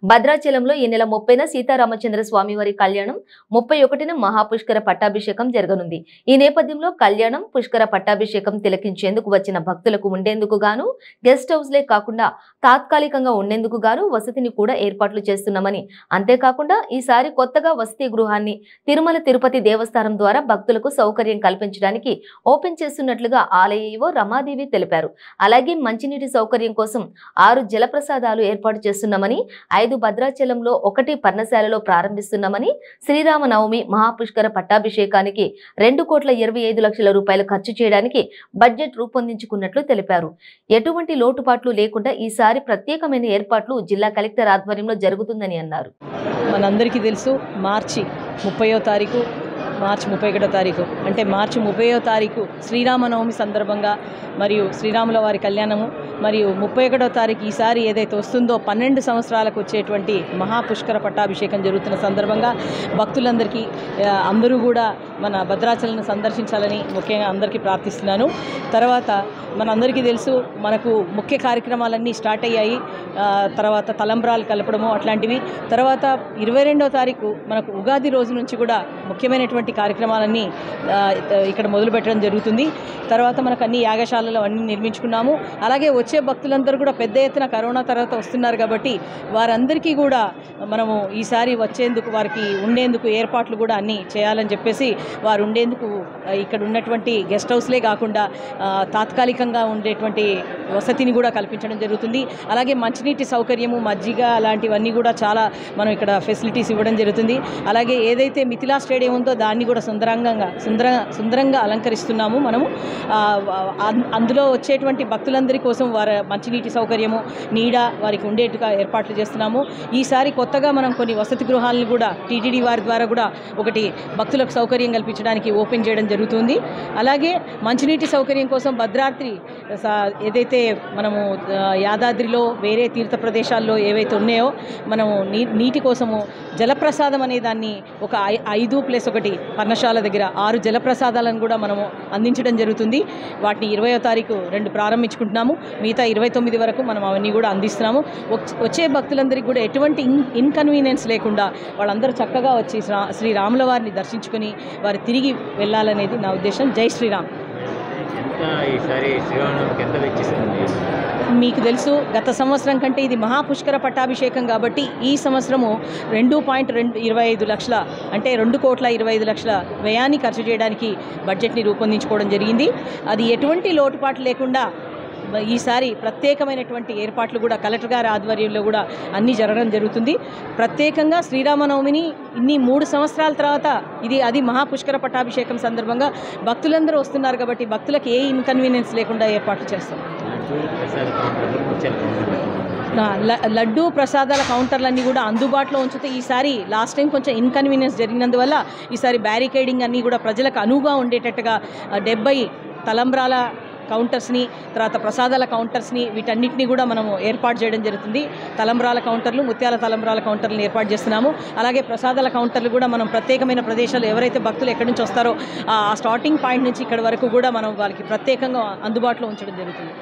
భద్రాచలంలో ఈ నెల 30న సీతారామచంద్ర స్వామివారి కళ్యాణం, 31న మహాపుష్కర పట్టాభిషేకం జరగనుంది. ఈ నేపథ్యంలో కళ్యాణం, పుష్కర పట్టాభిషేకం తిలకించేందుకు వచ్చిన భక్తులకు ఉండేందుకు గాను గెస్ట్ హౌస్లే కాకుండా తాత్కాలికంగా ఉండేందుకు గాను వసతిని కూడా ఏర్పాట్లు చేస్తున్నామని, అంతేకాకుండా ఈసారి కొత్తగా వసతి గృహాన్ని తిరుమల తిరుపతి దేవస్థానం ద్వారా భక్తులకు సౌకర్యం కల్పించడానికి ఓపెన్ చేస్తున్నట్లుగా ఆలయ ఈవో రమాదేవి తెలిపారు. అలాగే మంచినీటి సౌకర్యం కోసం 6 జలప్రసాదాలు ఏర్పాటు చేస్తున్నామని, 5 భద్రాచలంలో 1 పర్ణశాలలో ప్రారంభిస్తున్నామని, శ్రీరామనవమి మహాపుష్కర పట్టాభిషేకానికి 2,25,00,000 రూపాయలు ఖర్చు చేయడానికి బడ్జెట్ రూపొందించుకున్నట్లు తెలిపారు. ఎటువంటి లోటుపాట్లు లేకుండా ఈసారి ప్రత్యేకమైన ఏర్పాట్లు జిల్లా కలెక్టర్ ఆధ్వర్యంలో జరుగుతుందని అన్నారు. మనందరికీ తెలుసు, మార్చి 30వ తారీఖు, మార్చి 31వ తారీఖు అంటే మార్చి 30వ తారీఖు శ్రీరామనవమి సందర్భంగా మరియు శ్రీరాముల వారి కళ్యాణము, మరియు 31వ తారీఖు ఈసారి ఏదైతే వస్తుందో 12 సంవత్సరాలకు వచ్చేటువంటి మహాపుష్కర పట్టాభిషేకం జరుగుతున్న సందర్భంగా భక్తులందరికీ అందరూ కూడా మన భద్రాచలను సందర్శించాలని ముఖ్యంగా అందరికీ ప్రార్థిస్తున్నాను. తర్వాత మనందరికీ తెలుసు, మనకు ముఖ్య కార్యక్రమాలన్నీ స్టార్ట్ అయ్యాయి. తర్వాత తలంబ్రాలు కలపడము అట్లాంటివి. తర్వాత 22వ తారీఖు మనకు ఉగాది రోజు నుంచి కూడా ముఖ్యమైనటువంటి కార్యక్రమాలన్నీ ఇక్కడ మొదలు పెట్టడం జరుగుతుంది. తర్వాత మనకు అన్ని యాగశాలలో అన్నీ నిర్మించుకున్నాము. అలాగే వచ్చే భక్తులందరూ కూడా పెద్ద ఎత్తున కరోనా తర్వాత వస్తున్నారు కాబట్టి వారందరికీ కూడా మనము ఈసారి వచ్చేందుకు, వారికి ఉండేందుకు ఏర్పాట్లు కూడా అన్నీ చేయాలని చెప్పేసి, వారు ఉండేందుకు ఇక్కడ ఉన్నటువంటి గెస్ట్ హౌస్లే కాకుండా తాత్కాలికంగా ఉండేటువంటి వసతిని కూడా కల్పించడం జరుగుతుంది. అలాగే మంచినీటి సౌకర్యము, మజ్జిగ అలాంటివన్నీ కూడా చాలా మనం ఇక్కడ ఫెసిలిటీస్ ఇవ్వడం జరుగుతుంది. అలాగే ఏదైతే మిథిలా స్టేడియం ఉందో దాన్ని కూడా సుందరంగా అలంకరిస్తున్నాము మనము. అందులో వచ్చేటువంటి భక్తులందరి కోసం వారి మంచినీటి సౌకర్యము, నీడ వారికి ఉండేట్టుగా ఏర్పాట్లు చేస్తున్నాము. ఈసారి కొత్తగా మనం కొన్ని వసతి గృహాలను కూడా టీటీడీ వారి ద్వారా కూడా ఒకటి భక్తులకు సౌకర్యం కల్పించడానికి ఓపెన్ చేయడం జరుగుతుంది. అలాగే మంచినీటి సౌకర్యం కోసం భద్రాద్రి ఏదైతే మనము యాదాద్రిలో వేరే తీర్థ ప్రదేశాల్లో ఏవైతే ఉన్నాయో మనము నీటి కోసము జలప్రసాదం అనే దాన్ని ఒక 5+1 పర్ణశాల దగ్గర 6 జలప్రసాదాలను కూడా మనము అందించడం జరుగుతుంది. వాటిని 20వ తారీఖు 2 ప్రారంభించుకుంటున్నాము. మిగతా 29 వరకు మనం అవన్నీ కూడా అందిస్తున్నాము. వచ్చే భక్తులందరికీ కూడా ఎటువంటి ఇన్కన్వీనియన్స్ లేకుండా వాళ్ళందరూ చక్కగా వచ్చి శ్రీరాముల వారిని దర్శించుకొని వారు తిరిగి వెళ్ళాలనేది నా ఉద్దేశం. జై శ్రీరామ్. మీకు తెలుసు, గత సంవత్సరం కంటే ఇది మహాపుష్కర పట్టాభిషేకం కాబట్టి ఈ సంవత్సరము 2.25 లక్షల అంటే 2,25,00,000 వ్యయాన్ని ఖర్చు చేయడానికి బడ్జెట్ని రూపొందించుకోవడం జరిగింది. అది ఎటువంటి లోటుపాటు లేకుండా ఈసారి ప్రత్యేకమైనటువంటి ఏర్పాట్లు కూడా కలెక్టర్ గారి ఆధ్వర్యంలో కూడా అన్నీ జరగడం జరుగుతుంది. ప్రత్యేకంగా శ్రీరామనవమిని ఇన్ని 3 సంవత్సరాల తర్వాత అది మహాపుష్కర పట్టాభిషేకం సందర్భంగా భక్తులందరూ వస్తున్నారు కాబట్టి భక్తులకు ఏ ఇన్కన్వీనియన్స్ లేకుండా ఏర్పాట్లు చేస్తాం. లడ్డు ప్రసాదాల కౌంటర్లన్నీ కూడా అందుబాటులో ఉంచితే ఈసారి లాస్ట్ టైం కొంచెం ఇన్కన్వీనియన్స్ జరిగినందువల్ల ఈసారి బ్యారికేడింగ్ అన్నీ కూడా ప్రజలకు అనువుగా ఉండేటట్టుగా 70 తలంబ్రాల కౌంటర్స్ని, తర్వాత ప్రసాదాల కౌంటర్స్ని, వీటన్నిటిని కూడా మనము ఏర్పాటు చేయడం జరుగుతుంది. తలంబ్రాల కౌంటర్లు, ముత్యాల తలంబ్రాల కౌంటర్లను ఏర్పాటు చేస్తున్నాము. అలాగే ప్రసాదాల కౌంటర్లు కూడా మనం ప్రత్యేకమైన ప్రదేశాలు ఎవరైతే భక్తులు ఎక్కడి నుంచి వస్తారో ఆ స్టార్టింగ్ పాయింట్ నుంచి ఇక్కడ వరకు కూడా మనం వాళ్ళకి ప్రత్యేకంగా అందుబాటులో ఉంచడం జరుగుతుంది.